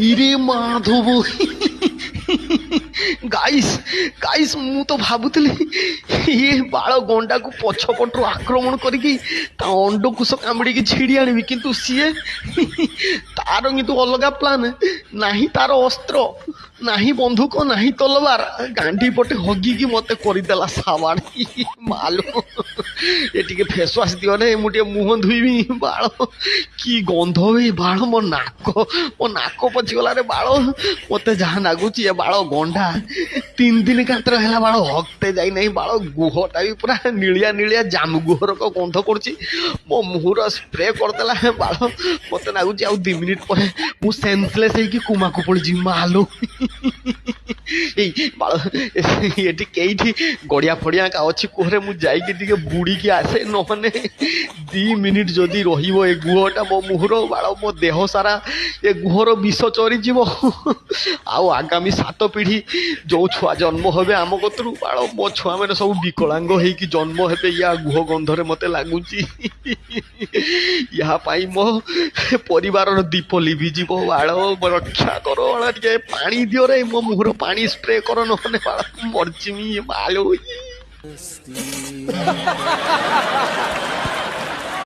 ইরে Madhav guys guys ମୁଁ ତ ଭାବୁଥିଲି ଇଏ ବାଳ ଗଣ୍ଡାକୁ ପଛପଟରୁ ଆକ୍ରମଣ କରିକି ତା ଅଣ୍ଡକୁଶ କାମୁଡ଼ିକି ଛିଡ଼ି ଆଣିବି, କିନ୍ତୁ ସିଏ ତାର କିନ୍ତୁ ଅଲଗା ପ୍ଲାନ୍। ନାହିଁ ତାର ଅସ୍ତ୍ର, ନାହିଁ ବନ୍ଧୁକ, ନାହିଁ ତଲବାର, ଗାଣ୍ଡି ପଟେ ହଗିକି ମତେ କରିଦେଲା ସାବାଡ଼। ମାଲୋ ଏ ଟିକେ ଫେସ୍ ୱାସ୍ ଦିଅରେ, ମୁଁ ଟିକେ ମୁହଁ ଧୋଇବି। ବାଳ କି ଗନ୍ଧ ବେ ବାଳ, ମୋ ନାକ ପଚିଗଲାରେ ବାଳ। ମତେ ଯାହା ଲାଗୁଛି ଏ ବାଳ ଗଣ୍ଡା 3 ଦିନ କାନ୍ତର ହେଲା ବାଳ ହଗତେ ଯାଇନାହିଁ। ବାଳ ଗୁହଟା ବି ପୁରା ନିଳିଆ ନିଳିଆ ଜାମୁ ଗୁହରକ ଗନ୍ଧ କରୁଛି। ମୋ ମୁହଁର ସ୍ପ୍ରେ କରିଦେଲା ବାଳ। ମତେ ଲାଗୁଛି ଆଉ 2 ମିନିଟ୍ ପରେ ମୁଁ ସେନ୍ସଲେସ୍ ହେଇକି କୁମାକୁ ପଡ଼ିଯିବି। ମାଲୋ ଏଇ ବାଳ ଏଠି କେଇଠି ଗଡ଼ିଆ ଫଡ଼ିଆ କା ଅଛି କୁହରେ, ମୁଁ ଯାଇକି ଟିକେ ବୁଡ଼ିକି ଆସେ। ନହେଲେ 2 ମିନିଟ୍ ଯଦି ରହିବ ଏ ଗୁହଟା ମୋ ମୁହଁର ବାଳ, ମୋ ଦେହ ସାରା ଏ ଗୁହର ବିଷ ଚରିଯିବ। ଆଉ ଆଗାମୀ 7 ପିଢ଼ି ଯୋଉ ଛୁଆ ଜନ୍ମ ହେବେ ଆମ କତରୁ ବାଳ, ମୋ ଛୁଆମାନେ ସବୁ ବିକଳାଙ୍ଗ ହେଇକି ଜନ୍ମ ହେବେ ୟା ଗୁହ ଗନ୍ଧରେ ମତେ ଲାଗୁଛି। ୟା ପାଇଁ ମୋ ପରିବାରର ଦୀପ ଲିଭିଯିବ। ବାଳ ରକ୍ଷା କର, ବାଳ ଟିକେ ପାଣି ଦିଅରେ, ମୋ ମୁହଁର ପାଣି ସ୍ପ୍ରେ କର, ନହେଲେ ବାଳ ମରିଯିମି। ବାଳ